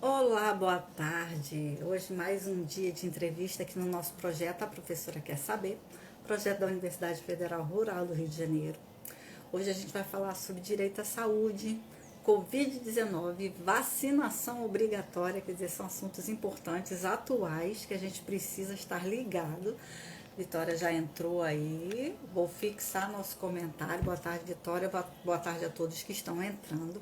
Olá, boa tarde. Hoje mais um dia de entrevista aqui no nosso projeto A Professora Quer Saber, projeto da Universidade Federal Rural do Rio de Janeiro. Hoje a gente vai falar sobre direito à saúde, Covid-19, vacinação obrigatória, quer dizer, são assuntos importantes, atuais, que a gente precisa estar ligado. Vitória já entrou aí, vou fixar nosso comentário. Boa tarde, Vitória, boa tarde a todos que estão entrando.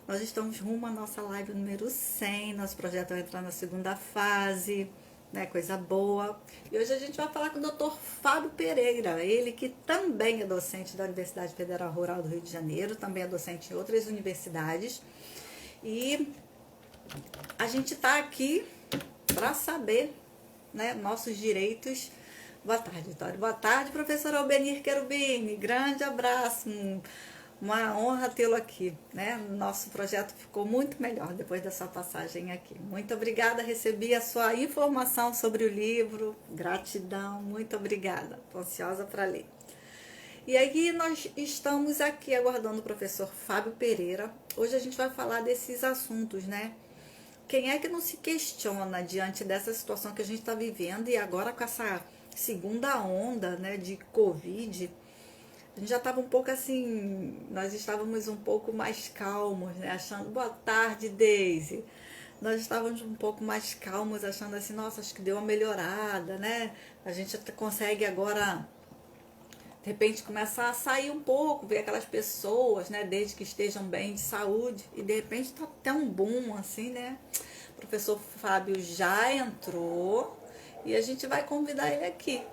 Nós estamos rumo à nossa live número 100, nosso projeto vai entrar na segunda fase, né, coisa boa. E hoje a gente vai falar com o Dr. Fábio Pereira, ele que também é docente da Universidade Federal Rural do Rio de Janeiro, também é docente em outras universidades. E a gente está aqui para saber, né, nossos direitos. Boa tarde, Vitória. Boa tarde, professor Albenir Querubini. Grande abraço. Uma honra tê-lo aqui, né? Nosso projeto ficou muito melhor depois da sua passagem aqui. Muito obrigada, recebi a sua informação sobre o livro. Gratidão, muito obrigada. Estou ansiosa para ler. E aí nós estamos aqui aguardando o professor Fábio Pereira. Hoje a gente vai falar desses assuntos, né? Quem é que não se questiona diante dessa situação que a gente está vivendo e agora com essa segunda onda, né, de Covid? A gente já estava um pouco assim, nós estávamos um pouco mais calmos, né? Achando, boa tarde, Daisy. Nós estávamos um pouco mais calmos, achando assim, nossa, acho que deu uma melhorada, né? A gente consegue agora, de repente, começar a sair um pouco, ver aquelas pessoas, né? Desde que estejam bem de saúde. E de repente tá até um boom, assim, né? O professor Fábio já entrou e a gente vai convidar ele aqui,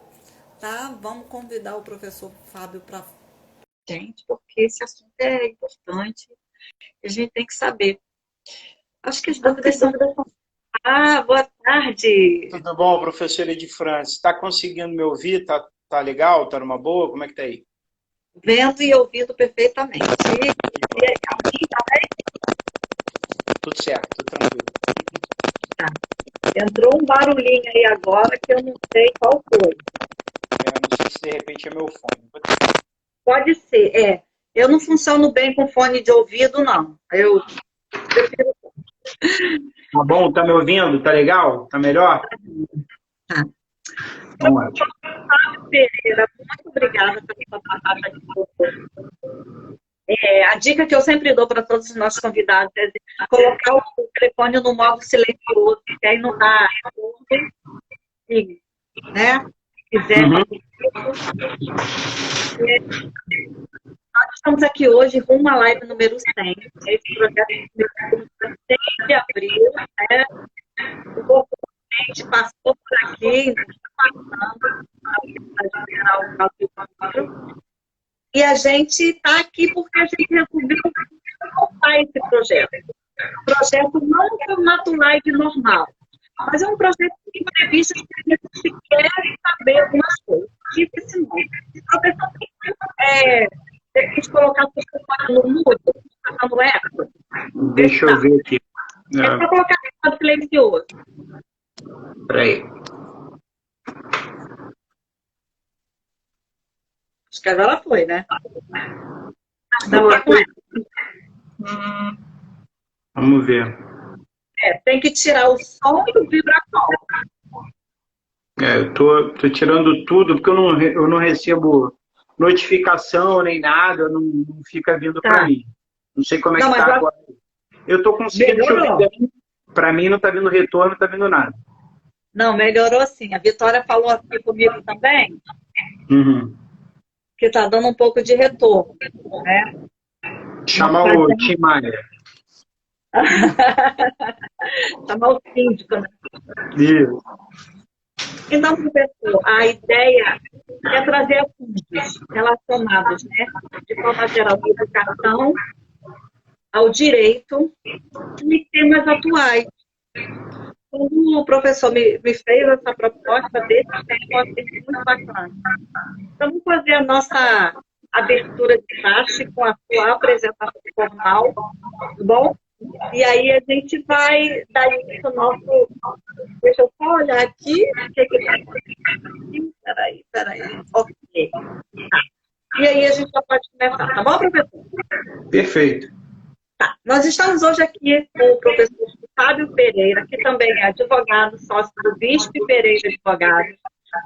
tá? Vamos convidar o professor Fábio para gente, porque esse assunto é importante e a gente tem que saber. Acho que as dúvidas são. Ah, boa tarde. Tudo bom, professora de França? Está conseguindo me ouvir? Tá legal? Tá numa boa? Como é que tá aí? Vendo e ouvindo perfeitamente. Que bom. Tudo certo, tudo tranquilo. Entrou um barulhinho aí agora que eu não sei qual foi. Não sei se de repente é meu fone. Pode ser, é. Eu não funciono bem com fone de ouvido, não. Eu prefiro. Tá bom? Tá me ouvindo? Tá legal? Tá melhor? Tá. Então, ótimo. Pereira, muito obrigada pela sua passagem aqui. A dica que eu sempre dou para todos os nossos convidados é colocar o telefone no modo silencioso, que aí não dá, né? Se quiser. Uhum. Nós estamos aqui hoje rumo à live número 100. Esse projeto começou no 6 de abril, né? O gente passou por aqui, passando na Universidade Federal do Rio de Janeiro. E a gente está aqui porque a gente resolveu montar esse projeto. Um projeto não é um formato live normal, mas é um projeto de entrevistas que a gente quer saber algumas coisas. Tipo esse nome. Professor, de repente colocar o telefone no mudo, tá no eco. Deixa eu ver aqui. É para colocar no modo silencioso. Peraí. Acho que agora foi, né? Não, Tá com eco. vamos ver. Tem que tirar o som e o vibração. Eu tô tirando tudo porque eu não recebo notificação nem nada, não fica vindo para mim. Não sei como é que tá agora. Eu tô conseguindo te ouvir bem. Para mim não tá vindo retorno, não tá vindo nada. Não, melhorou sim. A Vitória falou aqui comigo também, Uhum. que tá dando um pouco de retorno, né? Chamar o Tim Maia. Chamar o síndico, né? Isso. Então, professor, a ideia é trazer assuntos relacionados, né, de forma geral, à educação, ao direito e temas atuais. Quando o professor me fez essa proposta desse tema, eu achei muito bacana. Então, vamos fazer a nossa abertura de classe com a sua apresentação formal, tá bom? E aí a gente vai dar início ao nosso... Deixa eu só olhar aqui. O que está aqui? Peraí. Ok. Tá. E aí a gente já pode começar, tá bom, professor? Perfeito. Tá. Nós estamos hoje aqui com o professor Fábio Pereira, que também é advogado, sócio do Bispo Pereira Advogados,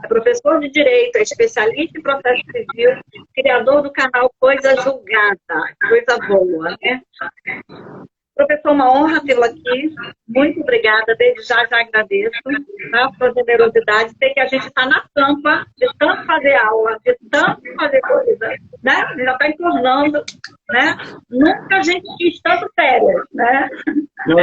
é professor de Direito, é especialista em processo civil, criador do canal Coisa Julgada, coisa boa, né? Professor, uma honra tê-lo aqui. Muito obrigada. Desde já agradeço, tá, por generosidade. Sei que a gente está na tampa de tanto fazer aula, de tanto fazer coisa, né? Já está entornando, né? Nunca a gente quis tanto férias, né? Não,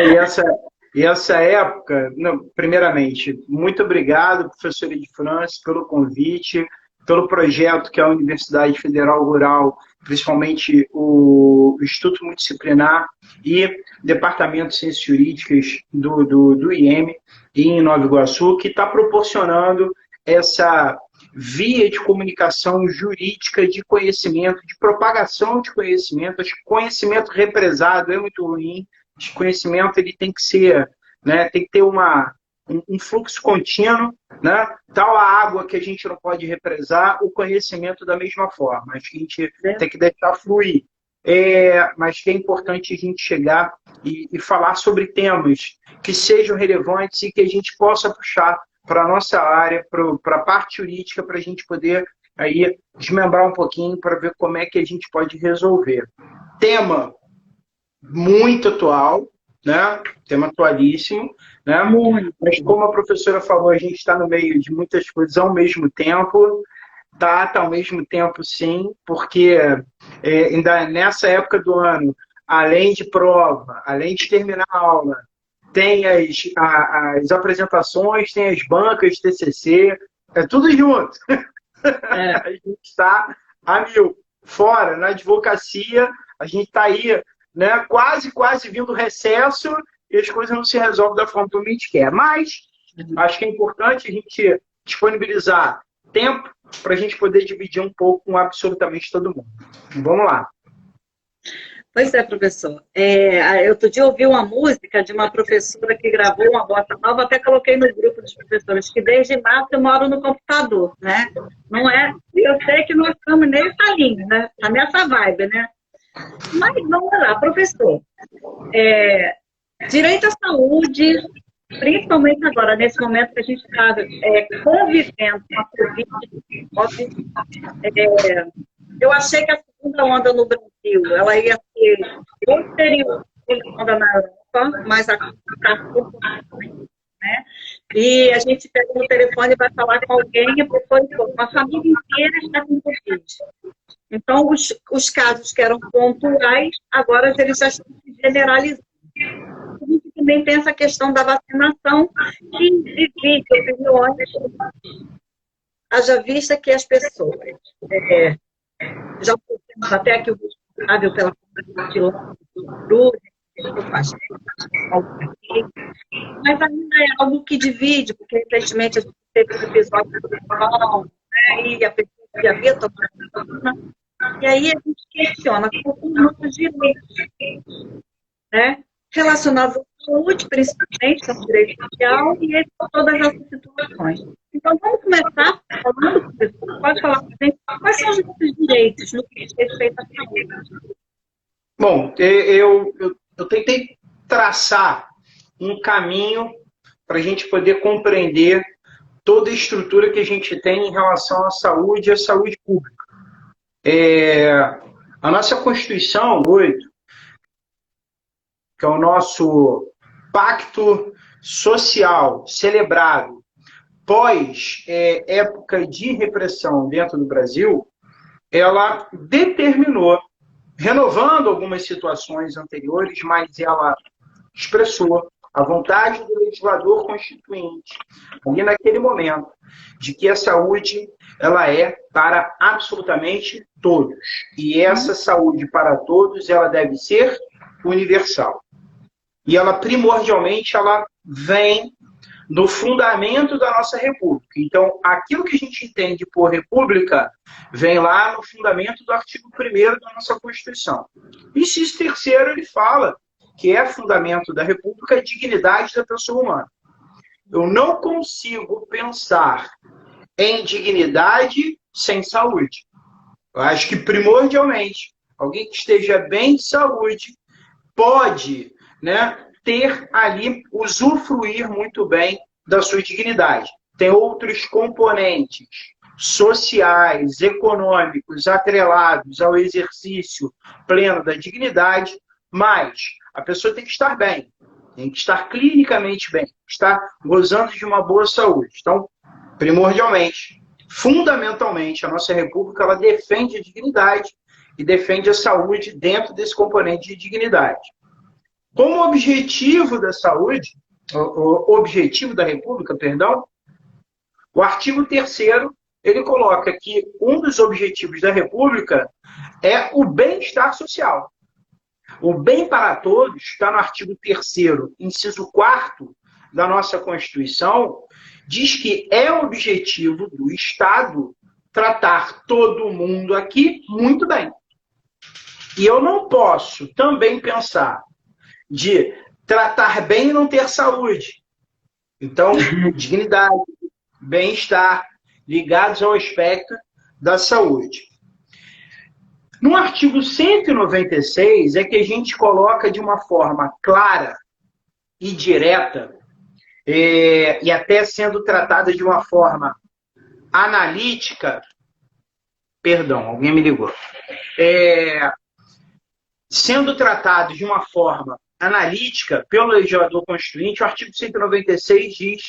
e essa época, não, primeiramente, muito obrigado, professora de França, pelo convite, pelo projeto que a Universidade Federal Rural, principalmente o Instituto Multidisciplinar e Departamento de Ciências Jurídicas do IEM em Nova Iguaçu, que está proporcionando essa via de comunicação jurídica de conhecimento, de propagação de conhecimento. Acho que conhecimento represado é muito ruim. Acho que conhecimento ele tem que ser, né, tem que ter um fluxo contínuo, né? Tal a água que a gente não pode represar, o conhecimento da mesma forma. Acho que a gente tem que deixar fluir. Mas que é importante a gente chegar e falar sobre temas que sejam relevantes e que a gente possa puxar para a nossa área, para a parte jurídica, para a gente poder aí desmembrar um pouquinho para ver como é que a gente pode resolver. Tema muito atual, né? Tema atualíssimo, né? Muito. Mas como a professora falou, a gente está no meio de muitas coisas ao mesmo tempo. Tá ao mesmo tempo, sim, porque ainda nessa época do ano, além de prova, além de terminar a aula, tem as apresentações, tem as bancas de TCC, é tudo junto. A gente está a mil. Fora, na advocacia, a gente está aí, né, quase vindo recesso e as coisas não se resolvem da forma que a gente quer. Mas acho que é importante a gente disponibilizar tempo para a gente poder dividir um pouco com absolutamente todo mundo. Vamos lá. Pois é, professor. Outro dia eu ouvi uma música de uma professora que gravou uma bossa nova, até coloquei no grupo dos professores, que desde março eu moro no computador, né? Não é? Eu sei que nós estamos nessa linha, né? Tá nessa vibe, né? Mas vamos lá, professor. Direito à saúde, principalmente agora, nesse momento que a gente está convivendo com a Covid-19, eu achei que a segunda onda no Brasil, ela ia ser posterior à onda na Europa, mas a né? E a gente pega no telefone e vai falar com alguém e a família inteira está com Covid. Então, os casos que eram pontuais, agora eles já estão se generalizando. A gente também tem essa questão da vacinação, que divide opiniões, haja vista que as pessoas já temos até aqui o responsável pela comunidade mas ainda é algo que divide, porque recentemente a gente teve um episódio do Japão, né, e a pessoa que havia tomado a vacina, e aí a gente questiona quais são os nossos direitos, né, relacionados à saúde, principalmente, ao direito social, e todas essas situações. Então, vamos começar falando, professor, pode falar para a gente quais são os nossos direitos no que diz respeito à saúde. Bom, eu tentei traçar um caminho para a gente poder compreender toda a estrutura que a gente tem em relação à saúde e à saúde pública. A nossa Constituição 8, que é o nosso pacto social celebrado pós época de repressão dentro do Brasil, ela determinou, renovando algumas situações anteriores, mas ela expressou a vontade do legislador constituinte, ali naquele momento, de que a saúde ela é para absolutamente todos. E essa saúde para todos, ela deve ser universal. E ela, primordialmente, ela vem do fundamento da nossa república. Então, aquilo que a gente entende por república vem lá no fundamento do artigo 1º da nossa Constituição. E inciso 3º, ele fala que é fundamento da república a dignidade da pessoa humana. Eu não consigo pensar em dignidade sem saúde. Eu acho que, primordialmente, alguém que esteja bem de saúde pode, né, ter ali, usufruir muito bem da sua dignidade. Tem outros componentes sociais, econômicos, atrelados ao exercício pleno da dignidade, mas a pessoa tem que estar bem, tem que estar clinicamente bem, estar gozando de uma boa saúde. Então, primordialmente, fundamentalmente, a nossa República ela defende a dignidade e defende a saúde dentro desse componente de dignidade. Como objetivo da saúde, o objetivo da República, perdão, o artigo 3º, ele coloca que um dos objetivos da República é o bem-estar social. O bem para todos está no artigo 3º, inciso 4º da nossa Constituição, diz que é o objetivo do Estado tratar todo mundo aqui muito bem. E eu não posso também pensar de tratar bem e não ter saúde. Então, dignidade, bem-estar, ligados ao aspecto da saúde. No artigo 196 é que a gente coloca de uma forma clara e direta, e até sendo tratada de uma forma analítica, perdão, alguém me ligou, sendo tratado de uma forma analítica pelo legislador constituinte, o artigo 196 diz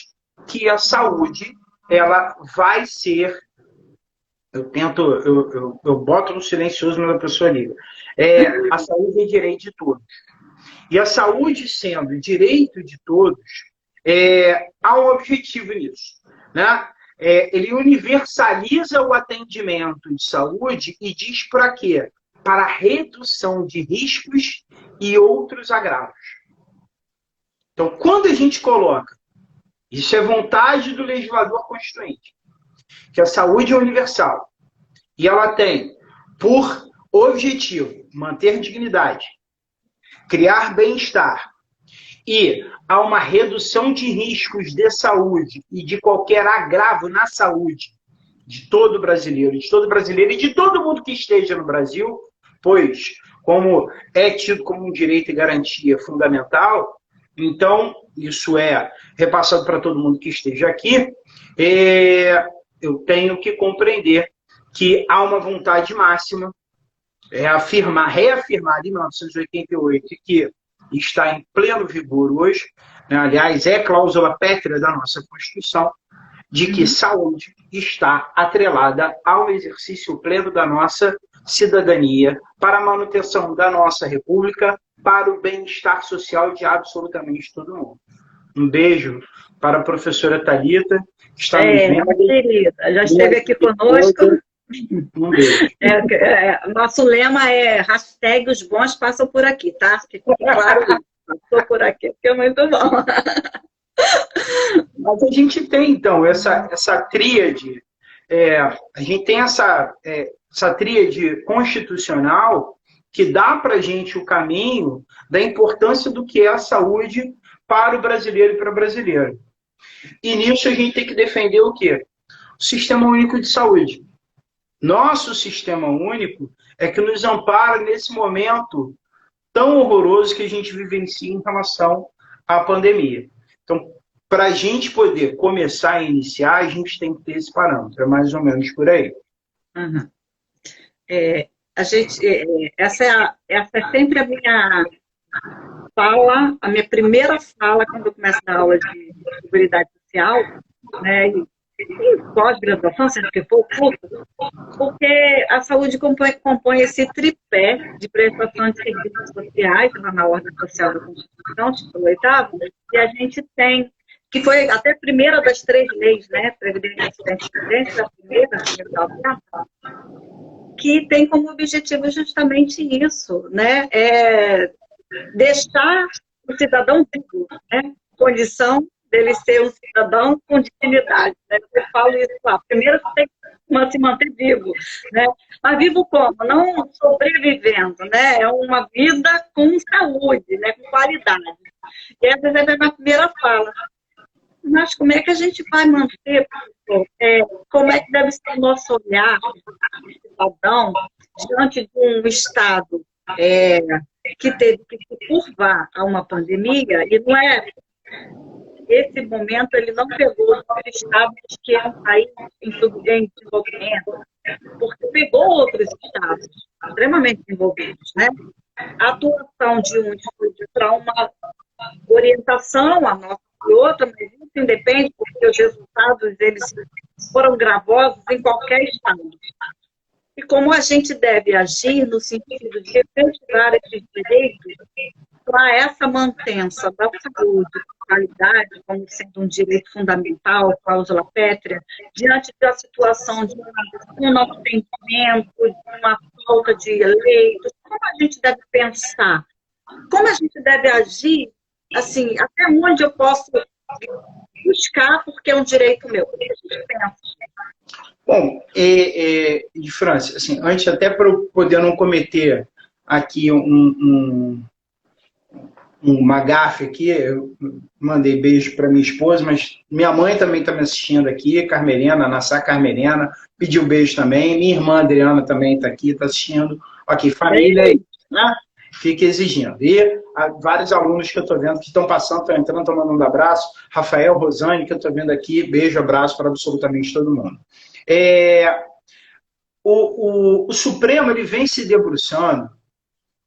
que a saúde ela vai ser, eu boto no silencioso, mas a pessoa liga. A saúde é direito de todos. E a saúde sendo direito de todos, há um objetivo nisso, né? Ele universaliza o atendimento de saúde e diz para quê? Para redução de riscos e outros agravos. Então, quando a gente coloca, isso é vontade do legislador constituinte, que a saúde é universal e ela tem por objetivo manter dignidade, criar bem-estar e há uma redução de riscos de saúde e de qualquer agravo na saúde de todo brasileiro e de todo mundo que esteja no Brasil, pois, como é tido como um direito e garantia fundamental, então, isso é repassado para todo mundo que esteja aqui, eu tenho que compreender que há uma vontade máxima, reafirmada em 1988, que está em pleno vigor hoje, né? Aliás, é cláusula pétrea da nossa Constituição, de que saúde está atrelada ao exercício pleno da nossa cidadania, para a manutenção da nossa República, para o bem-estar social de absolutamente todo mundo. Um beijo para a professora Thalita, que está nos vendo. Querida, já esteve aqui conosco. Um beijo. Nosso lema é hashtag os bons passam por aqui, tá? Ficou claro, passou por aqui, porque é muito bom. Mas a gente tem, então, essa tríade, a gente tem essa tríade constitucional que dá para a gente o caminho da importância do que é a saúde para o brasileiro e para a brasileira. E nisso a gente tem que defender o quê? O Sistema Único de Saúde. Nosso Sistema Único é que nos ampara nesse momento tão horroroso que a gente vivencia em relação à pandemia. Então, para a gente poder começar a iniciar, a gente tem que ter esse parâmetro, é mais ou menos por aí. Uhum. Essa é sempre a minha fala, a minha primeira fala quando eu começo a dar aula de seguridade social, né, e pós-graduação, seja o que for, porque a saúde compõe esse tripé de prestação de serviços sociais, na ordem social da Constituição, título 8º, e a gente tem, que foi até a primeira das 3 leis, né, Previdência e Assistência, a primeira, que tem como objetivo justamente isso, né, deixar o cidadão vivo, né, condição dele ser um cidadão com dignidade, né? Eu falo isso lá, primeiro você tem que se manter vivo, né? Mas vivo como? Não sobrevivendo, né? É uma vida com saúde, né? Com qualidade. E essa é a minha primeira fala. Mas como é que a gente vai manter, como é que deve ser o nosso olhar de cidadão diante de um Estado que teve que se curvar a uma pandemia, e não é... Esse momento, ele não pegou os estados que é um país em desenvolvimento, porque pegou outros estados extremamente envolvidos, né? A atuação de um foi para uma orientação, a nossa e outra, mas isso independe, porque os resultados eles foram gravosos em qualquer estado. E como a gente deve agir no sentido de efetivar esses direitos para essa mantença da saúde, qualidade, como sendo um direito fundamental, cláusula pétrea, diante da situação de um não atendimento, de uma falta de leitos, como a gente deve pensar? Como a gente deve agir, assim, até onde eu posso buscar, porque é um direito meu? O que a gente pensa? Bom, de França, assim, antes até para eu poder não cometer aqui uma gafe aqui, eu mandei beijo para minha esposa, mas minha mãe também está me assistindo aqui, Carmelena, Nassá Carmelena, pediu beijo também, minha irmã Adriana também está aqui, está assistindo, ok, família aí, né? Fica exigindo. E vários alunos que eu estou vendo que estão passando, estão entrando, estão mandando abraço, Rafael, Rosane, que eu estou vendo aqui, beijo, abraço para absolutamente todo mundo. O Supremo ele vem se debruçando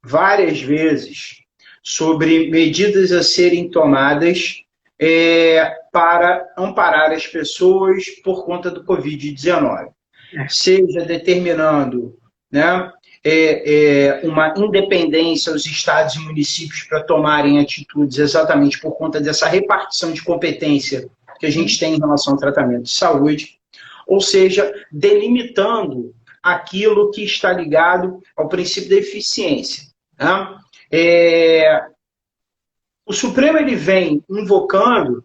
várias vezes sobre medidas a serem tomadas para amparar as pessoas por conta do Covid-19. Seja determinando, né, uma independência aos estados e municípios para tomarem atitudes exatamente por conta dessa repartição de competência que a gente tem em relação ao tratamento de saúde, ou seja, delimitando aquilo que está ligado ao princípio da eficiência. Né? O Supremo ele vem invocando,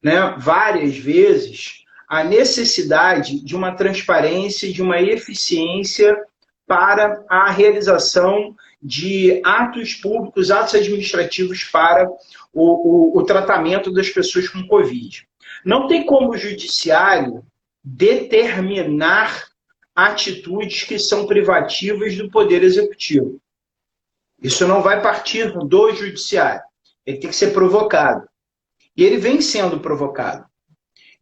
né, várias vezes a necessidade de uma transparência, de uma eficiência para a realização de atos públicos, atos administrativos para o tratamento das pessoas com Covid. Não tem como o judiciário determinar atitudes que são privativas do Poder Executivo. Isso não vai partir do judiciário. Ele tem que ser provocado. E ele vem sendo provocado.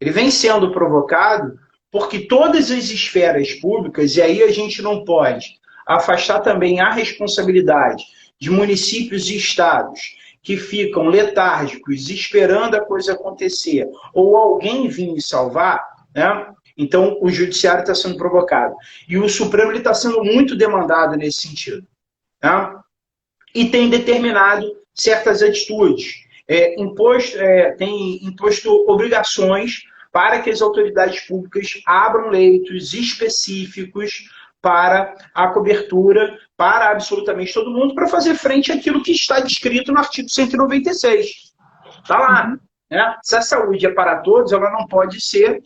Ele vem sendo provocado porque todas as esferas públicas, e aí a gente não pode afastar também a responsabilidade de municípios e estados que ficam letárgicos, esperando a coisa acontecer, ou alguém vir me salvar, né? Então o judiciário está sendo provocado. E o Supremo está sendo muito demandado nesse sentido. Né? E tem determinado certas atitudes. Tem imposto obrigações para que as autoridades públicas abram leitos específicos para a cobertura, para absolutamente todo mundo, para fazer frente àquilo que está descrito no artigo 196. Está lá. Né? Se a saúde é para todos, ela não pode ser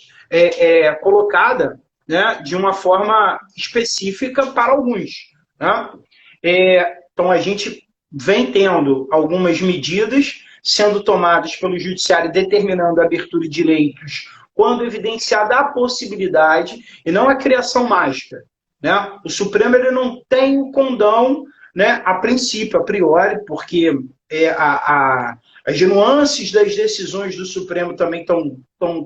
colocada, né, de uma forma específica para alguns. Né? Então, a gente vem tendo algumas medidas sendo tomadas pelo judiciário, determinando a abertura de leitos, quando evidenciada a possibilidade, e não a criação mágica. Né? O Supremo ele não tem o condão, né, a princípio, a priori, porque as nuances das decisões do Supremo também estão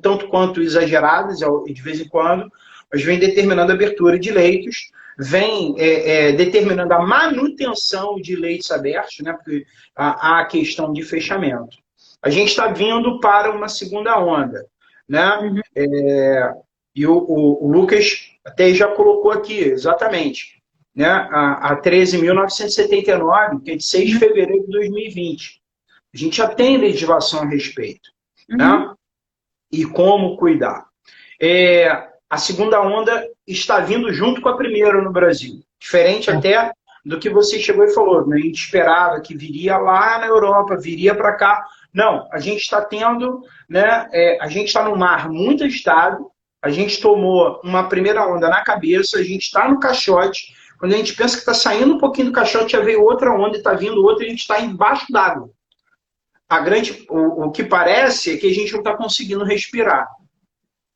tanto quanto exageradas, de vez em quando, mas vem determinando a abertura de leitos, vem determinando a manutenção de leitos abertos, né, porque há a questão de fechamento. A gente está vindo para uma segunda onda. Né? Uhum. E o Lucas até já colocou aqui, exatamente, né? A 13.979, que é de 6 de fevereiro de 2020. A gente já tem legislação a respeito. Uhum. Né? E como cuidar. A segunda onda está vindo junto com a primeira no Brasil. Diferente até do que você chegou e falou. Né? A gente esperava que viria lá na Europa, viria para cá. Não, a gente está tendo, né, a gente está no mar muito agitado, a gente tomou uma primeira onda na cabeça, a gente está no caixote, quando a gente pensa que está saindo um pouquinho do caixote, já veio outra onda e está vindo outra, e a gente está embaixo d'água. O que parece é que a gente não está conseguindo respirar.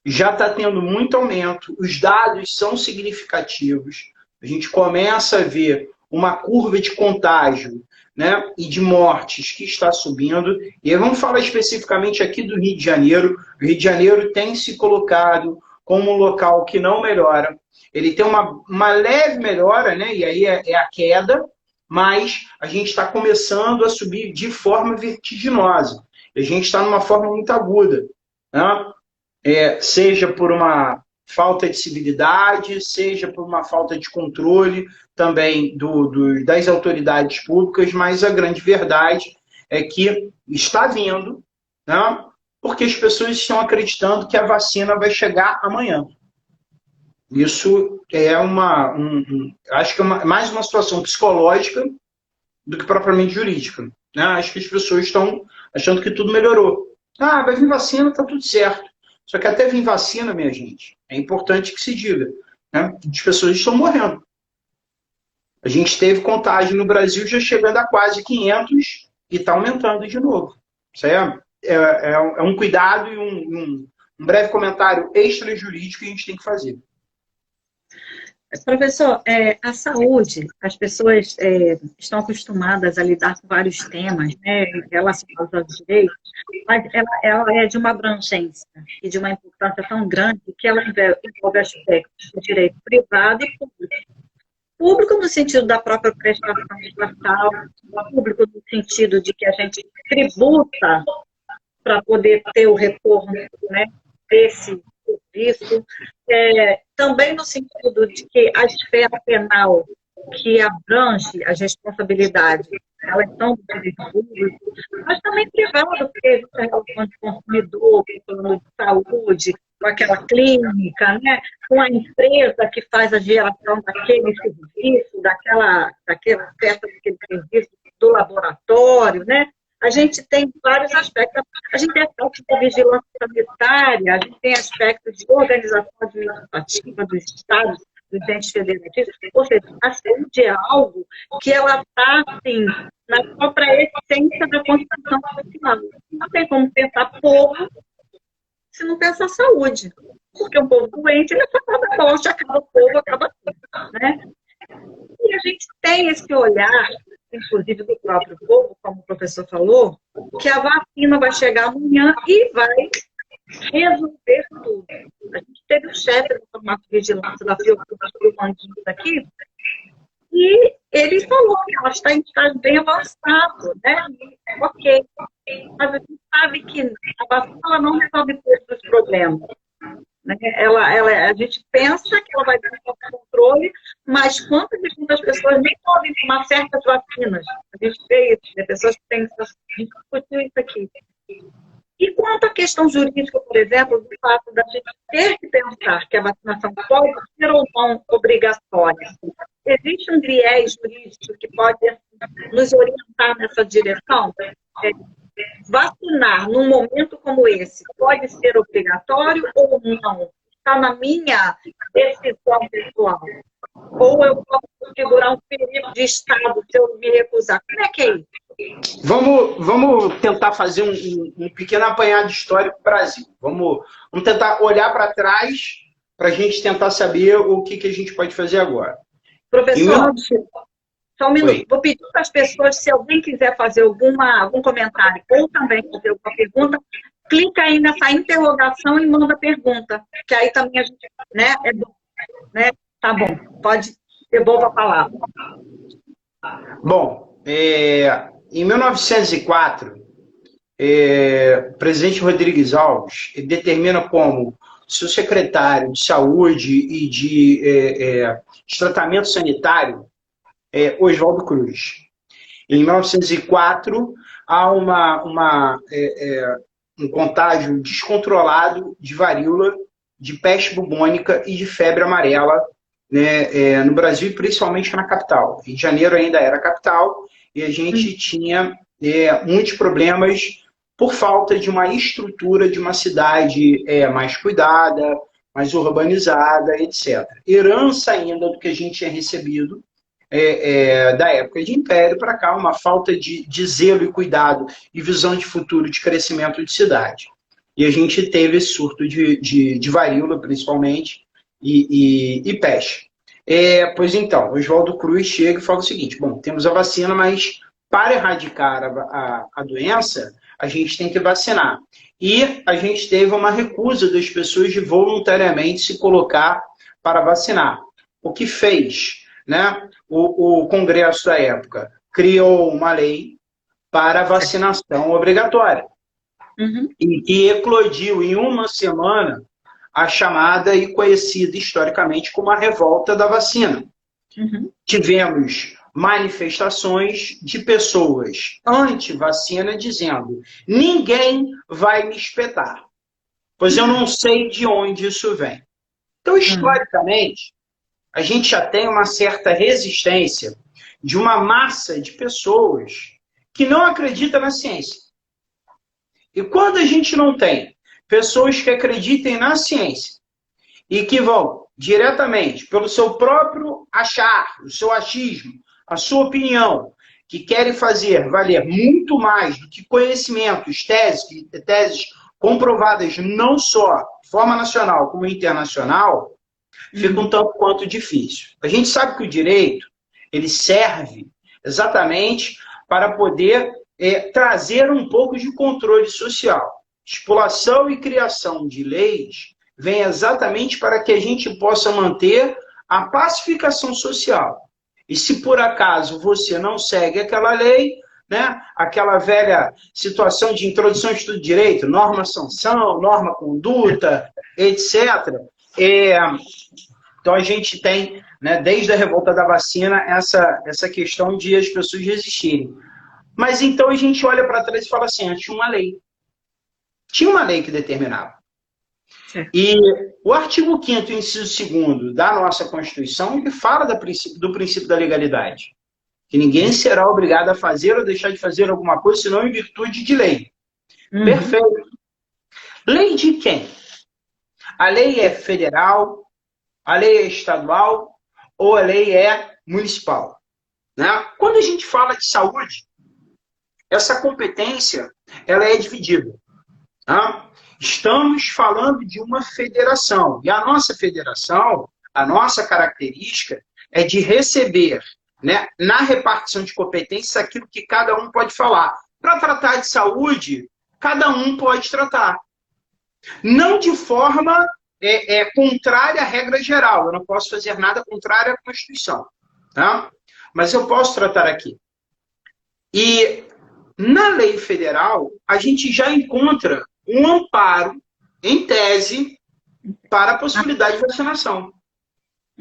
Já está tendo muito aumento, os dados são significativos, a gente começa a ver uma curva de contágio, né, e de mortes que está subindo. E aí vamos falar especificamente aqui do Rio de Janeiro. O Rio de Janeiro tem se colocado como um local que não melhora. Ele tem uma leve melhora, né, e aí é a queda, mas a gente está começando a subir de forma vertiginosa. A gente está numa forma muito aguda, né? Seja por uma falta de civilidade, seja por uma falta de controle também das autoridades públicas, mas a grande verdade é que está vindo, né? Porque as pessoas estão acreditando que a vacina vai chegar amanhã. Isso é acho que é mais uma situação psicológica do que propriamente jurídica, né? Acho que as pessoas estão achando que tudo melhorou. Vai vir vacina, tá tudo certo. Só que até vir vacina, minha gente, é importante que se diga, né? As pessoas estão morrendo. A gente teve contágio no Brasil já chegando a quase 500 e está aumentando de novo. Isso é um cuidado e um breve comentário extra-jurídico que a gente tem que fazer. Professor, a saúde, as pessoas estão acostumadas a lidar com vários temas, né, relacionados aos direitos, mas ela é de uma abrangência e de uma importância tão grande que ela envolve aspectos do direito privado e público. Público no sentido da própria prestação estatal, público no sentido de que a gente tributa para poder ter o retorno, né, desse serviço, também no sentido de que a esfera penal que abrange as responsabilidades, elas são do direito público, mas também privado, porque existe a relação de consumidor, com o plano de saúde, com aquela clínica, né, com a empresa que faz a geração daquele serviço, daquela oferta daquele serviço do laboratório, né? A gente tem vários aspectos. A gente tem aspectos de vigilância sanitária, a gente tem aspectos de organização administrativa dos estados, dos entes federativos. Ou seja, a saúde é algo que ela está, assim, na própria essência da Constituição Social. Não tem como pensar povo se não pensar saúde. Porque um povo doente, ele acaba morte, acaba o povo, acaba tudo, né? E a gente tem esse olhar, inclusive do próprio povo, como o professor falou, que a vacina vai chegar amanhã e vai resolver tudo. A gente teve o chefe da farmacovigilância da Fiocruz, o Mandinho aqui, e ele falou que ela está em estágio bem avançado, né? Ok. Mas a gente sabe que a vacina ela não resolve todos os problemas. Né? A gente pensa que ela vai ter um controle, mas quantas e quantas pessoas nem podem tomar certas vacinas? A gente vê isso, né? Pessoas que têm a gente discutiu isso aqui. E quanto à questão jurídica, por exemplo, do fato da gente ter que pensar que a vacinação pode ser ou não obrigatória. Existe um viés jurídico que pode nos orientar nessa direção? Vacinar num momento como esse pode ser obrigatório ou não? Está na minha decisão pessoal. Ou eu posso configurar um perigo de Estado se eu me recusar. Como é que é isso? Vamos tentar fazer um pequeno apanhado histórico do Brasil. Vamos tentar olhar para trás para a gente tentar saber o que a gente pode fazer agora. Professor, só um minuto. Oi. Vou pedir para as pessoas, se alguém quiser fazer algum comentário ou também fazer alguma pergunta, clica aí nessa interrogação e manda pergunta, que aí também a gente, né, é bom, né? Tá bom, pode, devolva a palavra. Bom, em 1904, o presidente Rodrigues Alves determina como seu secretário de saúde e de tratamento sanitário Oswaldo Cruz. Em 1904, há um contágio descontrolado de varíola, de peste bubônica e de febre amarela, né, no Brasil, principalmente na capital. Rio de Janeiro ainda era a capital e a gente tinha muitos problemas por falta de uma estrutura de uma cidade mais cuidada, mais urbanizada, etc. Herança ainda do que a gente tinha recebido da época de Império para cá, uma falta de zelo e cuidado e visão de futuro de crescimento de cidade. E a gente teve esse surto de varíola, principalmente, e peste. Pois então, o Oswaldo Cruz chega e fala o seguinte: bom, temos a vacina, mas para erradicar a doença, a gente tem que vacinar. E a gente teve uma recusa das pessoas de voluntariamente se colocar para vacinar. O que fez, né? O Congresso da época criou uma lei para vacinação obrigatória. Uhum. E eclodiu em uma semana a chamada e conhecida historicamente como a revolta da vacina. Uhum. Tivemos manifestações de pessoas anti-vacina dizendo: ninguém vai me espetar, pois eu não sei de onde isso vem. Então, historicamente, a gente já tem uma certa resistência de uma massa de pessoas que não acredita na ciência. E quando a gente não tem pessoas que acreditem na ciência e que vão diretamente pelo seu próprio achar, o seu achismo, a sua opinião, que querem fazer valer muito mais do que conhecimentos, teses comprovadas não só de forma nacional como internacional, fica um tanto quanto difícil. A gente sabe que o direito ele serve exatamente para poder trazer um pouco de controle social. Estipulação e criação de leis vem exatamente para que a gente possa manter a pacificação social. E se por acaso você não segue aquela lei, né, aquela velha situação de introdução ao estudo de direito, norma-sanção, norma-conduta, etc., então a gente tem, né, desde a revolta da vacina, essa questão de as pessoas resistirem. Mas então a gente olha para trás e fala assim, tinha uma lei. Tinha uma lei que determinava. E o artigo 5º, inciso 2º da nossa Constituição, ele fala do princípio da legalidade. Que ninguém será obrigado a fazer ou deixar de fazer alguma coisa, senão em virtude de lei. Perfeito. Lei de quem? A lei é federal, a lei é estadual ou a lei é municipal? Né? Quando a gente fala de saúde, essa competência ela é dividida. Tá? Estamos falando de uma federação. E a nossa federação, a nossa característica é de receber, né, na repartição de competências aquilo que cada um pode falar. Para tratar de saúde, cada um pode tratar. Não de forma contrária à regra geral. Eu não posso fazer nada contrário à Constituição. Tá? Mas eu posso tratar aqui. E na lei federal, a gente já encontra um amparo, em tese, para a possibilidade de vacinação.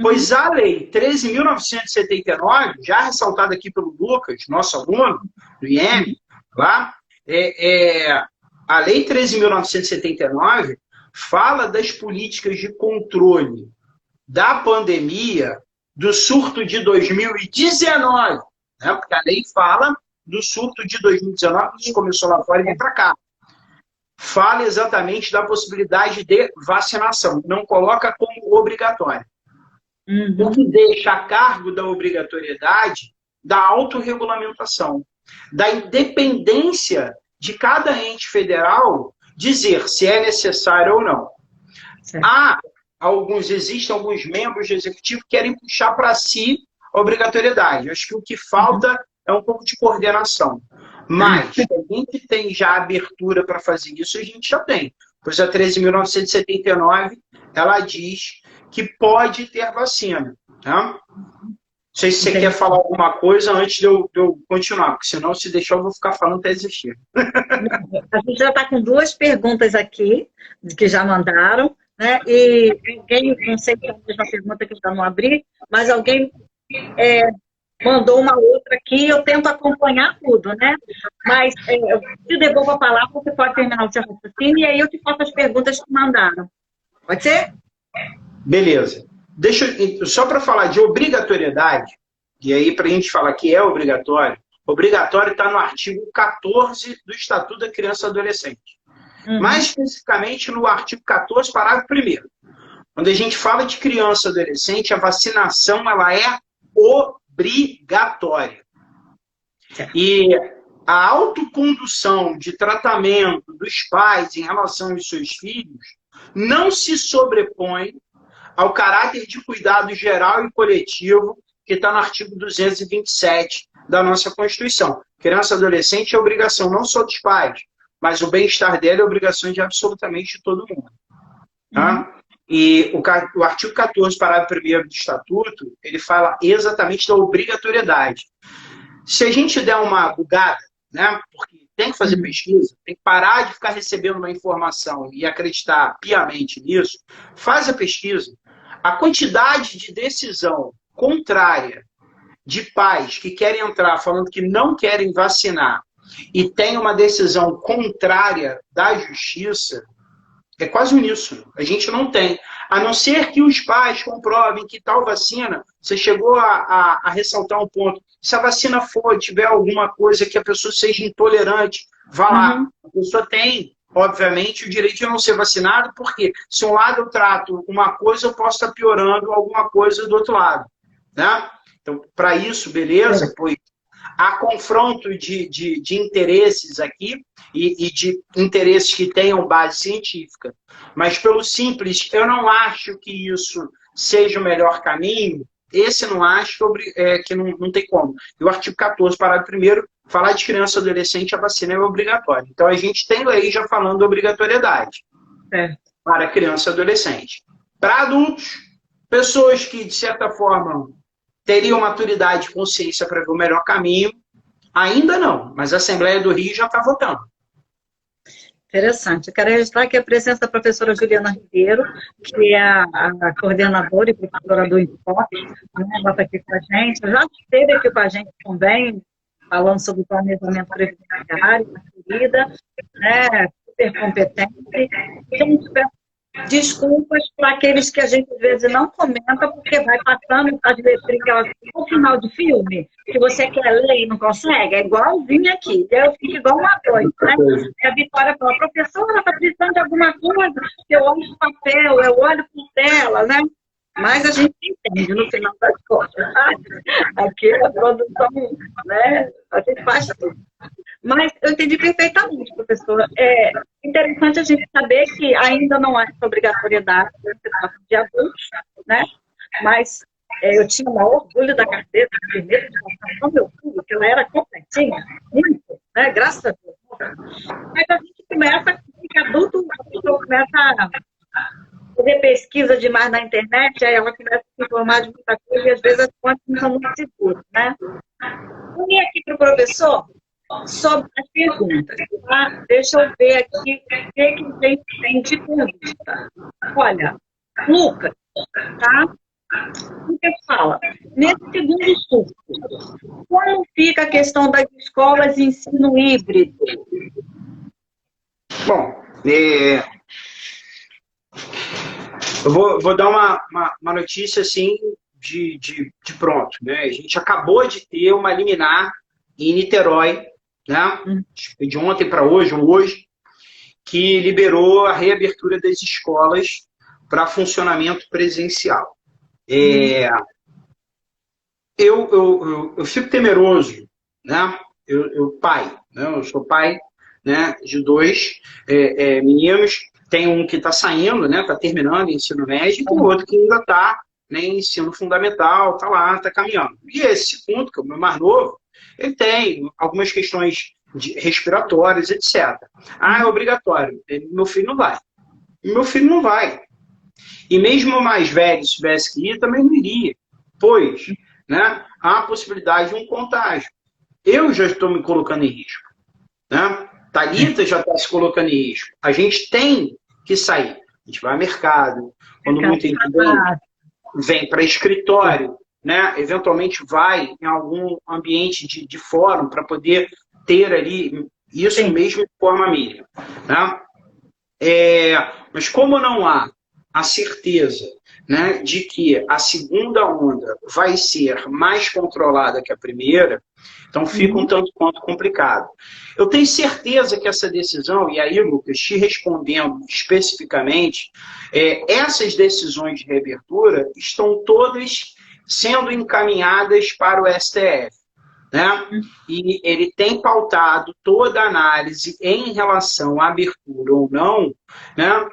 Pois a lei 13.979, já ressaltada aqui pelo Lucas, nosso aluno do IEM, lá, a lei 13.979 fala das políticas de controle da pandemia do surto de 2019, né? Porque a lei fala do surto de 2019, que começou lá fora e vem para cá. Fala exatamente da possibilidade de vacinação, não coloca como obrigatória. O que deixa a cargo da obrigatoriedade da autorregulamentação, da independência de cada ente federal dizer se é necessário ou não. Existem alguns membros do executivo que querem puxar para si a obrigatoriedade. Acho que o que falta é um pouco de coordenação. Mas a gente tem já abertura para fazer isso, a gente já tem. Pois a 13.979, ela diz que pode ter vacina. Tá? Não sei se você quer falar alguma coisa antes de eu continuar, porque senão, se deixar, eu vou ficar falando até desistir. A gente já está com 2 perguntas aqui, que já mandaram, né? E alguém, não sei se é a mesma pergunta que eu não abri, mas alguém mandou uma outra aqui, eu tento acompanhar tudo, né? Mas eu te devolvo a palavra, você pode terminar o seu raciocínio, e aí eu te faço as perguntas que mandaram. Pode ser? Beleza. Só para falar de obrigatoriedade, e aí para a gente falar que é obrigatório está no artigo 14 do Estatuto da Criança e Adolescente. Mais especificamente no artigo 14, parágrafo 1º. Quando a gente fala de criança e adolescente, a vacinação ela é obrigatória. E a autocondução de tratamento dos pais em relação aos seus filhos não se sobrepõe ao caráter de cuidado geral e coletivo que está no artigo 227 da nossa Constituição. Criança e adolescente é obrigação não só dos pais, mas o bem-estar dela é obrigação de absolutamente todo mundo. Tá? E o artigo 14, parágrafo 1º do Estatuto, ele fala exatamente da obrigatoriedade. Se a gente der uma bugada, né, porque tem que fazer pesquisa, tem que parar de ficar recebendo uma informação e acreditar piamente nisso, faz a pesquisa. A quantidade de decisão contrária de pais que querem entrar falando que não querem vacinar e tem uma decisão contrária da justiça é quase uníssono. A gente não tem. A não ser que os pais comprovem que tal vacina, você chegou a ressaltar um ponto, se a vacina tiver alguma coisa que a pessoa seja intolerante, vá lá. A pessoa tem, obviamente, o direito de não ser vacinada, porque se um lado eu trato uma coisa, eu posso estar piorando alguma coisa do outro lado. Né? Então, para isso, beleza, pois há confronto de interesses aqui e de interesses que tenham base científica. Mas, pelo simples, eu não acho que isso seja o melhor caminho. Esse eu não acho que não tem como. E o artigo 14, parágrafo 1º, falar de criança e adolescente, a vacina é obrigatória. Então, a gente tem lei já falando da obrigatoriedade para criança e adolescente. Para adultos, pessoas que, de certa forma, teriam maturidade e consciência para ver o melhor caminho, ainda não, mas a Assembleia do Rio já está votando. Interessante. Eu quero registrar aqui a presença da professora Juliana Ribeiro, que é a coordenadora e professora do Enfoque, né? Ela está aqui com a gente, já esteve aqui com a gente também, falando sobre o planejamento previdenciário, querida, né? Super competente. Gente, desculpas para aqueles que a gente às vezes não comenta, porque vai passando as letrinhas no final de filme, que você quer ler e não consegue, é igualzinho aqui. Eu fico igual uma doida, né? E a Vitória fala, professora, está precisando de alguma coisa, eu olho o papel, eu olho por tela, né? Mas a gente entende no final das contas. Aqui a produção, né? A gente faz tudo. Mas eu entendi perfeitamente, professora. É interessante a gente saber que ainda não há essa obrigatoriedade de adultos, né? Mas eu tinha o maior orgulho da carteira de primeiro de vacinação, meu filho, que ela era completinha, muito, né? Graças a Deus. Mas a gente começa, fica adulto, a pessoa começa a fazer pesquisa demais na internet, aí ela começa a se informar de muita coisa e às vezes as fontes não são muito seguras, né? Vou vir aqui para o professor sobre as perguntas, tá? Deixa eu ver aqui o que a gente tem de pergunta. Olha, Lucas, tá? Lucas fala, nesse segundo surto, como fica a questão das escolas de ensino híbrido? Bom, eu vou dar uma notícia assim de pronto, né? A gente acabou de ter uma liminar em Niterói, né? De ontem para hoje, ou hoje, que liberou a reabertura das escolas para funcionamento presencial. Eu fico temeroso, né? Pai, né? Eu sou pai, né, de dois meninos. Tem um que está saindo, né, está terminando o ensino médio, e o outro que ainda está, né, em ensino fundamental, está lá, está caminhando. E esse segundo, que é o meu mais novo, ele tem algumas questões respiratórias, etc. Ah, é obrigatório. Meu filho não vai. Meu filho não vai. E mesmo o mais velho, se tivesse que ir, também não iria. Pois, né, há a possibilidade de um contágio. Eu já estou me colocando em risco, né? Thalita já está se colocando em risco. A gente tem que sair. A gente vai ao mercado. Quando muito vem para escritório, né? Eventualmente vai em algum ambiente de fórum para poder ter ali isso mesmo de forma mínima. Né? Mas como não há a certeza, né, de que a segunda onda vai ser mais controlada que a primeira, então fica um tanto quanto complicado. Eu tenho certeza que essa decisão, e aí, Lucas, te respondendo especificamente, essas decisões de reabertura estão todas sendo encaminhadas para o STF. Né? E ele tem pautado toda a análise em relação à abertura ou não, né,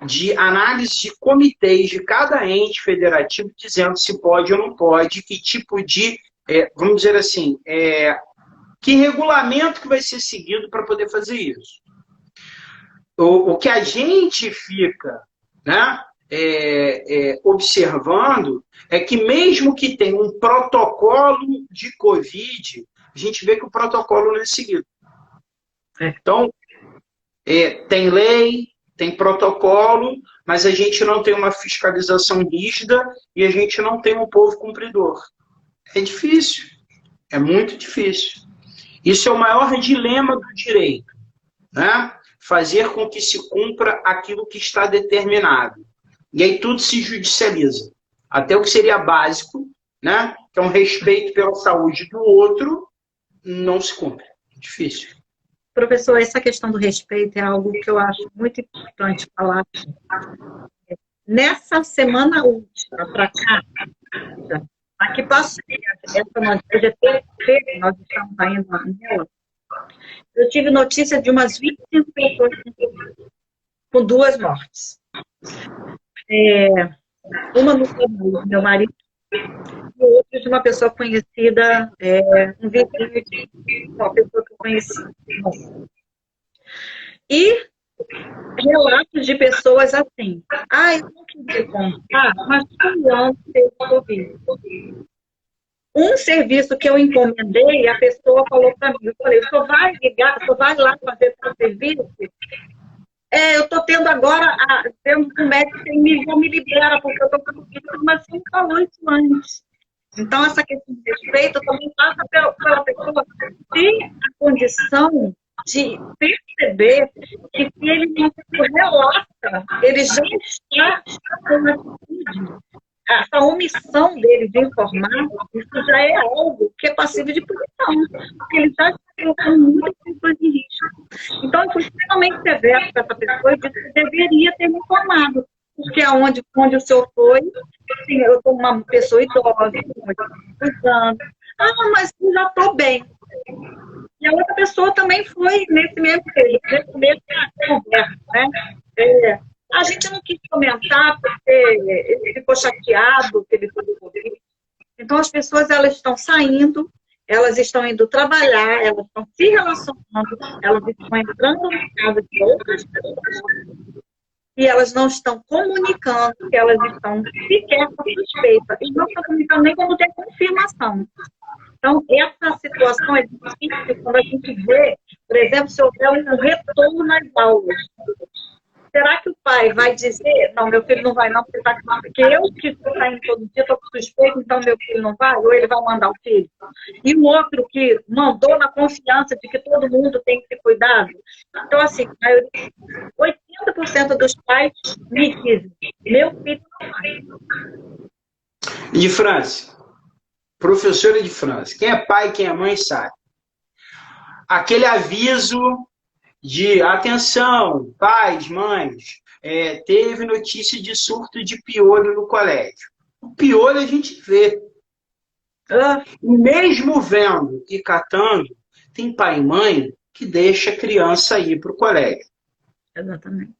de análise de comitês de cada ente federativo dizendo se pode ou não pode, que tipo de, vamos dizer assim, que regulamento que vai ser seguido para poder fazer isso. O que a gente fica, né, observando é que mesmo que tenha um protocolo de Covid, a gente vê que o protocolo não é seguido. Então, tem lei, tem protocolo, mas a gente não tem uma fiscalização rígida e a gente não tem um povo cumpridor. É difícil, é muito difícil. Isso é o maior dilema do direito, né? Fazer com que se cumpra aquilo que está determinado. E aí tudo se judicializa. Até o que seria básico, né? Que é um respeito pela saúde do outro, não se cumpre. É difícil. Professor, essa questão do respeito é algo que eu acho muito importante falar. Nessa semana última, para cá, aqui passei, essa notícia, nós estamos ainda nela, eu tive notícia de umas 25 pessoas com 2 mortes. Uma no meu marido e outra de uma pessoa conhecida, um vizinho de uma pessoa que eu conheci. E relatos de pessoas assim, eu não queria contar, mas fulano teve Covid. Um serviço que eu encomendei, a pessoa falou para mim, eu falei, o senhor vai ligar, o senhor vai lá fazer o serviço? Eu estou tendo agora, tendo um médico que já me libera, porque eu estou com Covid, mas você não falou isso antes. Então, essa questão de respeito também passa pela pessoa ter a condição de perceber que se ele não relata, ele já está com uma atitude. Essa omissão dele de informar, isso já é algo que é passível de punição, porque ele já está colocando muitas pessoas em risco. Então, eu fui extremamente severo para essa pessoa e disse que deveria ter me informado, porque onde o senhor foi, assim, eu sou uma pessoa idosa, com 80 anos, mas eu já estou bem. E a outra pessoa também foi nesse mesmo conversa, né? A gente não quis comentar porque ele ficou chateado que ele teve Covid. Então, as pessoas elas estão saindo, elas estão indo trabalhar, elas estão se relacionando, elas estão entrando na casa de outras pessoas e elas não estão comunicando que elas estão sequer com suspeita. E não estão comunicando nem quando tem confirmação. Então, essa situação é difícil quando a gente vê, por exemplo, se houver um retorno nas aulas. Será que o pai vai dizer, não, meu filho não vai não, porque eu que estou saindo todo dia, estou com suspeito, então meu filho não vai, ou ele vai mandar o filho? E o outro que mandou na confiança de que todo mundo tem que ter cuidado. Então, assim, 80% dos pais me dizem, meu filho não vai. De França, professora de França, quem é pai, quem é mãe sabe. Aquele aviso de atenção, pais, mães, teve notícia de surto de piolho no colégio. O piolho a gente vê. E mesmo vendo e catando, tem pai e mãe que deixa a criança ir para o colégio. Exatamente.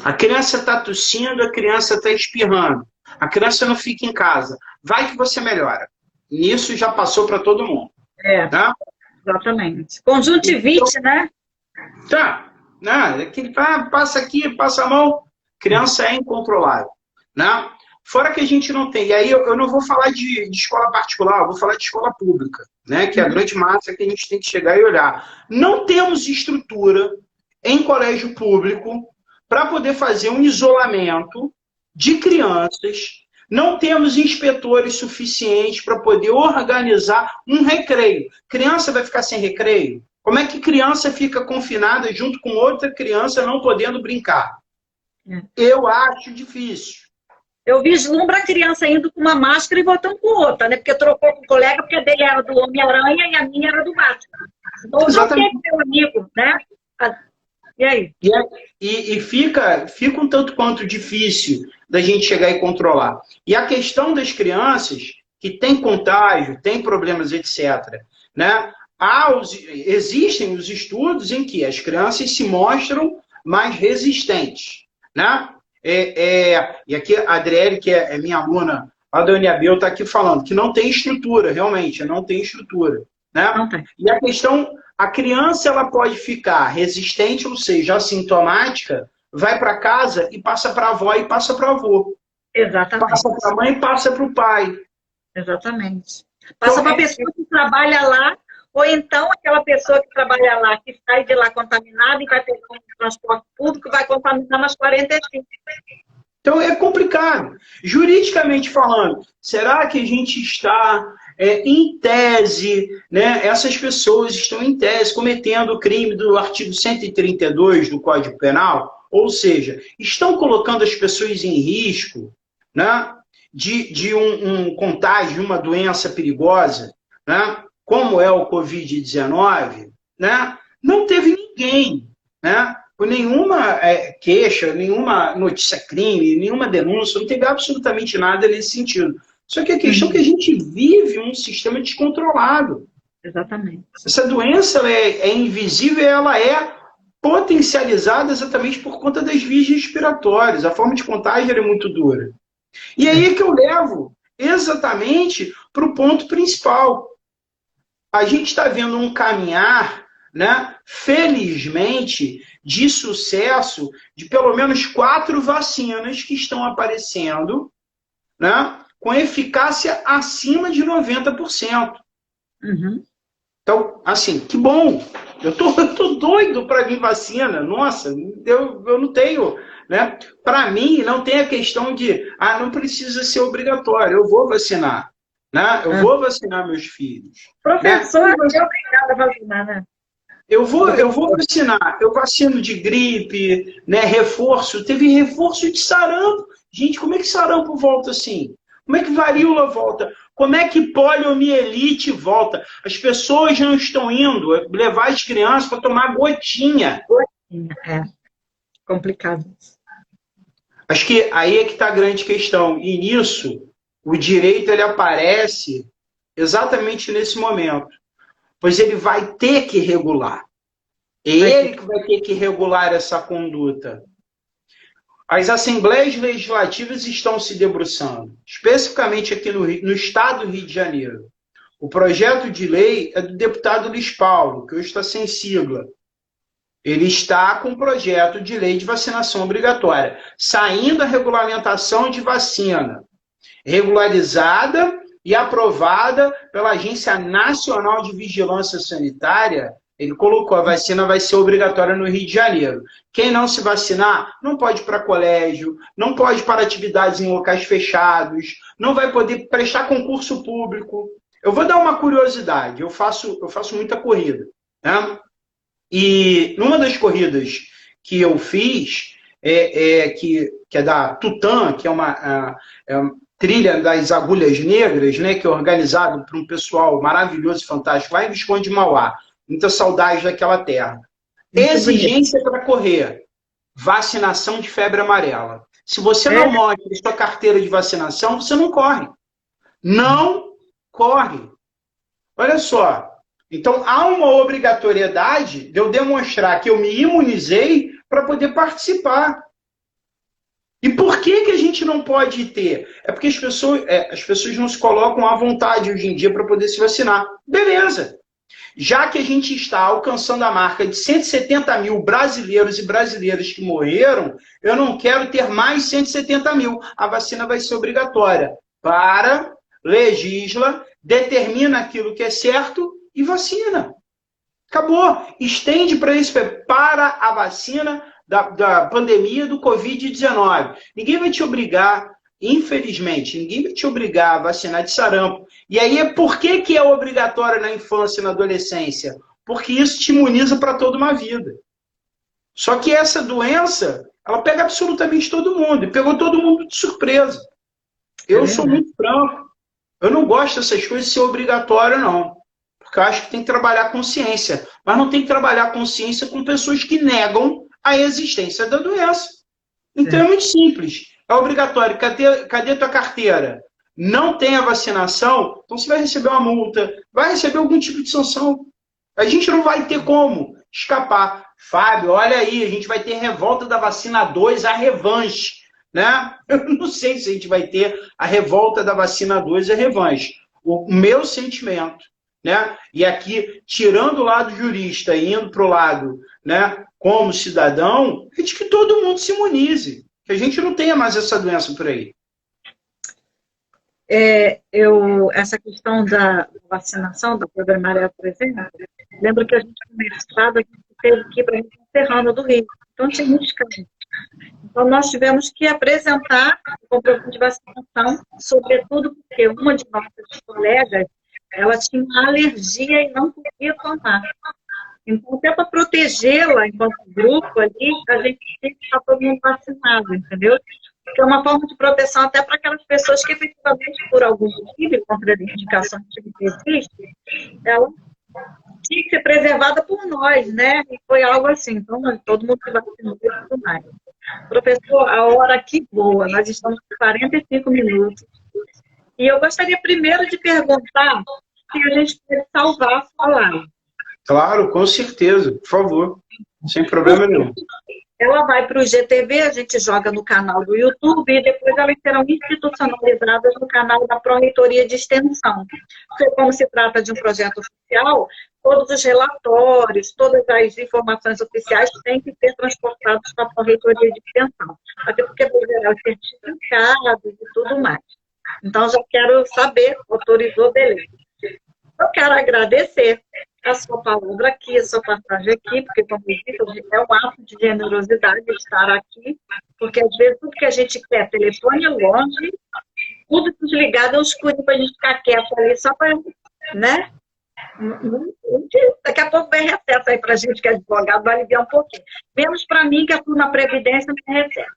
A criança está tossindo, a criança está espirrando. A criança não fica em casa. Vai que você melhora. Nisso já passou para todo mundo. Tá? Exatamente. Conjuntivite, né? Tá, né? Passa aqui, passa a mão, criança é incontrolável, né? Fora que a gente não tem, e aí eu não vou falar de escola particular, eu vou falar de escola pública, né? Que é a grande massa que a gente tem que chegar e olhar. Não temos estrutura em colégio público para poder fazer um isolamento de crianças, não temos inspetores suficientes para poder organizar um recreio. Criança vai ficar sem recreio? Como é que criança fica confinada junto com outra criança não podendo brincar? Eu acho difícil. Eu vislumbro a criança indo com uma máscara e voltando com outra, né? Porque trocou com o colega, porque a dele era do Homem-Aranha e a minha era do Batman. Então, não tem meu amigo, né? E aí? E fica um tanto quanto difícil da gente chegar e controlar. E a questão das crianças, que tem contágio, tem problemas, etc., né? Existem os estudos em que as crianças se mostram mais resistentes, né? e aqui a Adriele, que é minha aluna lá da UNIAB, está aqui falando que não tem estrutura, realmente, não tem estrutura. Né? Não tem. E a questão, a criança ela pode ficar resistente, ou seja, assintomática, vai para casa e passa para a avó e passa para o avô. Exatamente. Passa para a mãe e passa para o pai. Exatamente. Passa para a pessoa que trabalha lá, ou então aquela pessoa que trabalha lá, que sai de lá contaminada e vai pegar um transporte público, vai contaminar nas 45. Então é complicado. Juridicamente falando, será que a gente está em tese, né? Essas pessoas estão em tese cometendo o crime do artigo 132 do Código Penal? Ou seja, estão colocando as pessoas em risco, né? De um contágio, de uma doença perigosa, né? Como é o Covid-19, né? Não teve ninguém, né? Por nenhuma queixa, nenhuma notícia crime, nenhuma denúncia, não teve absolutamente nada nesse sentido. Só que a questão é que a gente vive um sistema descontrolado. Exatamente. Essa doença ela é invisível e ela é potencializada exatamente por conta das vias respiratórias. A forma de contágio é muito dura. E aí é que eu levo exatamente para o ponto principal. A gente está vendo um caminhar, né, felizmente, de sucesso de pelo menos 4 vacinas que estão aparecendo, né, com eficácia acima de 90%. Uhum. Então, assim, que bom. Eu tô doido para vir vacina. Nossa, eu não tenho, né? Para mim, não tem a questão de, não precisa ser obrigatório. Eu vou vacinar, né? Eu vou vacinar meus filhos. Professor, né? É obrigada a vacinar, né? Eu vou vacinar. Eu vacino de gripe, né? Reforço. Teve reforço de sarampo. Gente, como é que sarampo volta assim? Como é que varíola volta? Como é que poliomielite volta? As pessoas não estão indo levar as crianças para tomar gotinha. Gotinha, complicado. Acho que aí é que está a grande questão. E nisso, o direito ele aparece exatamente nesse momento. Pois ele vai ter que regular. É ele que vai ter que regular essa conduta. As assembleias legislativas estão se debruçando, especificamente aqui no estado do Rio de Janeiro. O projeto de lei é do deputado Luiz Paulo, que hoje está sem sigla. Ele está com um projeto de lei de vacinação obrigatória, saindo a regulamentação de vacina, regularizada e aprovada pela Agência Nacional de Vigilância Sanitária. Ele colocou, a vacina vai ser obrigatória no Rio de Janeiro. Quem não se vacinar, não pode ir para colégio, não pode ir para atividades em locais fechados, não vai poder prestar concurso público. Eu vou dar uma curiosidade, eu faço muita corrida, né? E numa das corridas que eu fiz, que é da Tutã, que é uma trilha das agulhas negras, né, que é organizado por um pessoal maravilhoso e fantástico lá em Visconde de Mauá. Muita saudade daquela terra. Exigência para correr. Vacinação de febre amarela. Se você não mostra sua carteira de vacinação, você não corre. Não corre. Olha só. Então, há uma obrigatoriedade de eu demonstrar que eu me imunizei para poder participar. E por que a gente não pode ter? É porque as pessoas não se colocam à vontade hoje em dia para poder se vacinar. Beleza. Já que a gente está alcançando a marca de 170 mil brasileiros e brasileiras que morreram, eu não quero ter mais 170 mil. A vacina vai ser obrigatória. Legisla, determina aquilo que é certo e vacina. Acabou. Estende para isso, para a vacina da pandemia do Covid-19. Ninguém vai te obrigar, infelizmente, ninguém vai te obrigar a vacinar de sarampo. E aí, por que é obrigatório na infância e na adolescência? Porque isso te imuniza para toda uma vida. Só que essa doença, ela pega absolutamente todo mundo. E pegou todo mundo de surpresa. Eu sou muito franco. Eu não gosto dessas coisas de ser obrigatório, não. Porque eu acho que tem que trabalhar a consciência. Mas não tem que trabalhar a consciência com pessoas que negam a existência da doença. Então é muito simples. É obrigatório. Cadê tua carteira? Não tem a vacinação, então você vai receber uma multa, vai receber algum tipo de sanção. A gente não vai ter como escapar. Fábio, olha aí, a gente vai ter revolta da vacina 2, a revanche. né? Eu não sei se a gente vai ter a revolta da vacina 2 e a revanche. O meu sentimento, né? E aqui, tirando o lado jurista e indo para o lado, né, como cidadão, é de que todo mundo se imunize, que a gente não tenha mais essa doença por aí. Essa questão da vacinação, da febre amarela, por exemplo, lembro que a gente, no mestrado, a gente teve aqui para a Serrana do Rio. Então, tinha muitos casos. Então, nós tivemos que apresentar o comprovante de vacinação, sobretudo porque uma de nossas colegas, ela tinha uma alergia e não podia tomar. Então, até para protegê-la enquanto grupo ali, a gente tem que estar todo mundo vacinado, entendeu? Que é uma forma de proteção até para aquelas pessoas que, efetivamente, por algum motivo, contraindicação que existe, ela tinha que ser preservada por nós, né? E foi algo assim. Então, todo mundo se vacinou e tudo mais. Professor, a hora que voa, nós estamos com 45 minutos. E eu gostaria primeiro de perguntar se a gente pode salvar a sua live. Claro, com certeza, por favor. Sem problema nenhum. Ela vai para o IGTV, a gente joga no canal do YouTube e depois elas serão institucionalizadas no canal da Pró-Reitoria de Extensão. Porque, como se trata de um projeto oficial, todos os relatórios, todas as informações oficiais têm que ser transportados para a Pró-Reitoria de Extensão. Até porque vai gerar os certificados e tudo mais. Então, já quero saber, autorizou, beleza. Eu quero agradecer a sua palavra aqui, a sua passagem aqui, porque, como eu disse, é um ato de generosidade estar aqui, porque, às vezes, tudo que a gente quer, telefone é longe, tudo desligado é um escuro para a gente ficar quieto ali, só para, né? Daqui a pouco vem recesso aí para a gente que é advogado, vai aliviar um pouquinho. Menos para mim, que atuo na Previdência, não tem recesso.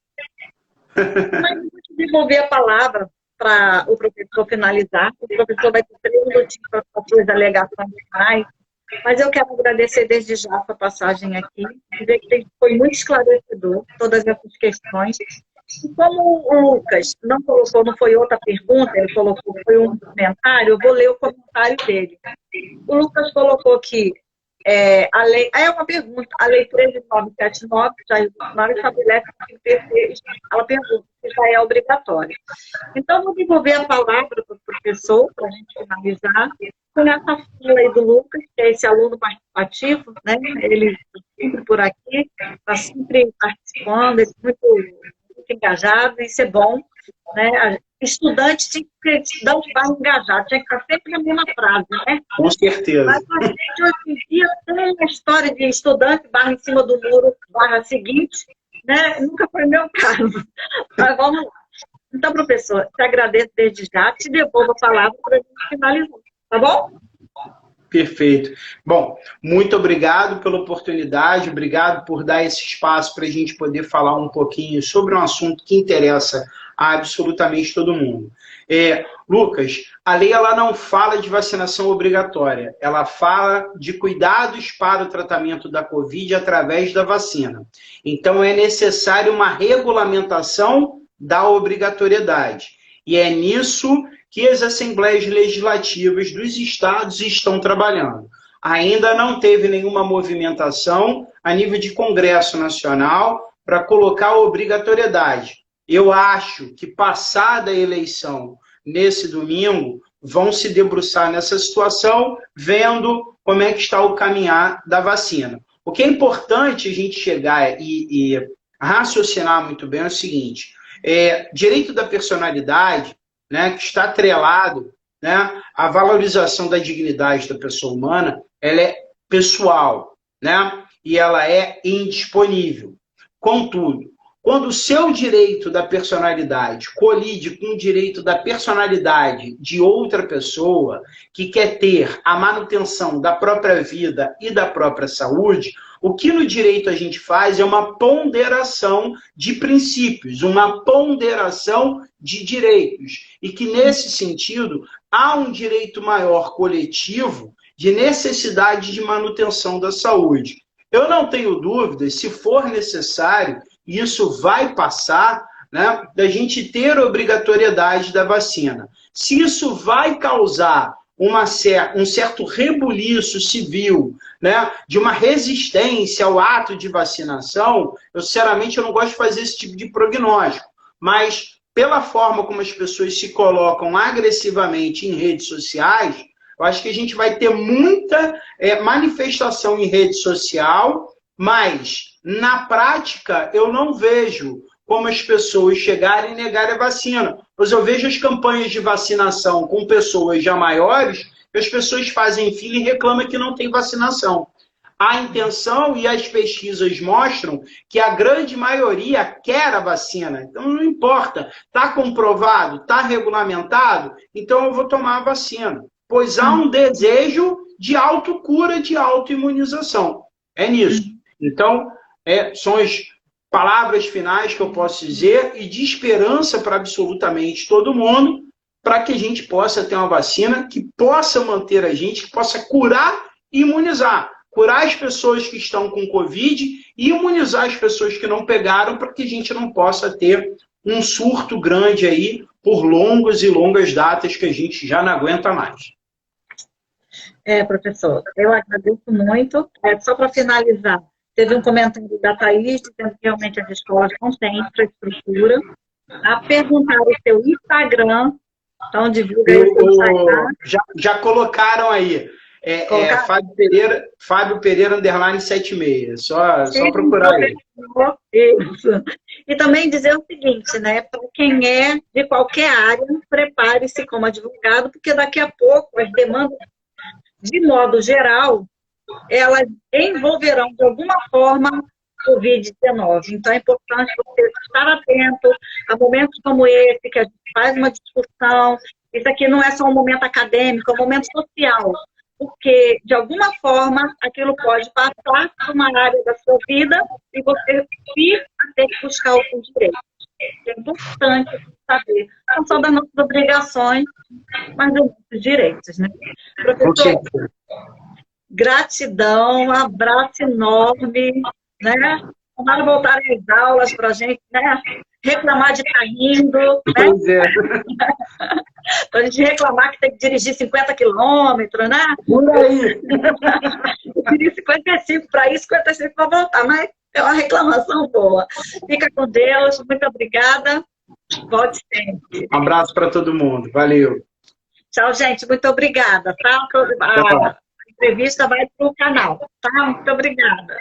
Mas eu vou te devolver a palavra para o professor finalizar. O professor vai ter 3 minutinhos para as suas alegações finais. Mas eu quero agradecer desde já a sua passagem aqui, dizer que foi muito esclarecedor todas essas questões. E como o Lucas não colocou, não foi outra pergunta, ele colocou, foi um comentário, eu vou ler o comentário dele. O Lucas colocou que a lei, é uma pergunta, a lei 13979 já estabelece que o PC, ela pergunta se já é obrigatório. Então, vou devolver a palavra para o professor, para a gente finalizar, com essa fila aí do Lucas, que é esse aluno participativo, né? Ele está sempre por aqui, está sempre participando, ele é muito engajado, isso é bom, né? Estudante tinha que ser estudante barra engajado, tinha que estar sempre na mesma frase, né? Com certeza. Mas a gente hoje em dia tem uma história de estudante barra em cima do muro, barra seguinte, né? Nunca foi meu caso. Mas vamos lá. Então, professor, te agradeço desde já, te devolvo a palavra para a gente finalizar, tá bom? Perfeito. Bom, muito obrigado pela oportunidade, obrigado por dar esse espaço para a gente poder falar um pouquinho sobre um assunto que interessa a absolutamente todo mundo. Lucas, a lei ela não fala de vacinação obrigatória, ela fala de cuidados para o tratamento da Covid através da vacina. Então, é necessário uma regulamentação da obrigatoriedade. E é nisso que as assembleias legislativas dos estados estão trabalhando. Ainda não teve nenhuma movimentação a nível de Congresso Nacional para colocar a obrigatoriedade. Eu acho que, passada a eleição, nesse domingo, vão se debruçar nessa situação, vendo como é que está o caminhar da vacina. O que é importante a gente chegar e raciocinar muito bem é o seguinte, direito da personalidade, né, que está atrelado, né, à valorização da dignidade da pessoa humana, ela é pessoal, né, e ela é indisponível. Contudo, quando o seu direito da personalidade colide com o direito da personalidade de outra pessoa que quer ter a manutenção da própria vida e da própria saúde, o que no direito a gente faz é uma ponderação de princípios, uma ponderação de direitos. E que, nesse sentido, há um direito maior coletivo de necessidade de manutenção da saúde. Eu não tenho dúvidas, se for necessário, isso vai passar, né, da gente ter obrigatoriedade da vacina. Se isso vai causar um certo rebuliço civil, né, de uma resistência ao ato de vacinação, eu, sinceramente, eu não gosto de fazer esse tipo de prognóstico, mas pela forma como as pessoas se colocam agressivamente em redes sociais, eu acho que a gente vai ter muita manifestação em rede social, mas na prática eu não vejo como as pessoas chegarem e negarem a vacina. Pois eu vejo as campanhas de vacinação com pessoas já maiores, que as pessoas fazem fila e reclamam que não tem vacinação. A intenção e as pesquisas mostram que a grande maioria quer a vacina. Então não importa, está comprovado, está regulamentado, então eu vou tomar a vacina. Pois há um desejo de autocura, de autoimunização. É nisso. Então, são as palavras finais que eu posso dizer e de esperança para absolutamente todo mundo, para que a gente possa ter uma vacina que possa manter a gente, que possa curar e imunizar. Curar as pessoas que estão com Covid e imunizar as pessoas que não pegaram, para que a gente não possa ter um surto grande aí por longas e longas datas que a gente já não aguenta mais. Professor, eu agradeço muito. Só para finalizar, teve um comentário da Thaís dizendo que realmente as escolas não têm infraestrutura. A perguntar o seu Instagram, então divulga aí o seu Instagram. Já colocaram aí. Fábio Pereira _ 76. Só procurar aí. Isso. E também dizer o seguinte, né? Para quem é de qualquer área, prepare-se como advogado, porque daqui a pouco as demandas, de modo geral, elas envolverão de alguma forma Covid-19. Então é importante você estar atento a momentos como esse, que a gente faz uma discussão. Isso aqui não é só um momento acadêmico, é um momento social. Porque, de alguma forma, aquilo pode passar por uma área da sua vida e você vir a ter que buscar alguns direitos. É importante saber, não só das nossas obrigações, mas dos nossos direitos, né? Professor, gratidão, um abraço enorme, né? Vamos voltar às aulas para a gente, né? Reclamar de estar rindo, né? Pois é. Para a gente reclamar que tem que dirigir 50 quilômetros, né? Por aí. Eu queria 55 para ir, 55 para voltar, mas é uma reclamação boa. Fica com Deus, muito obrigada. Volte sempre. Um abraço para todo mundo. Valeu. Tchau, gente. Muito obrigada. Tá? A entrevista vai para o canal. Tá? Muito obrigada.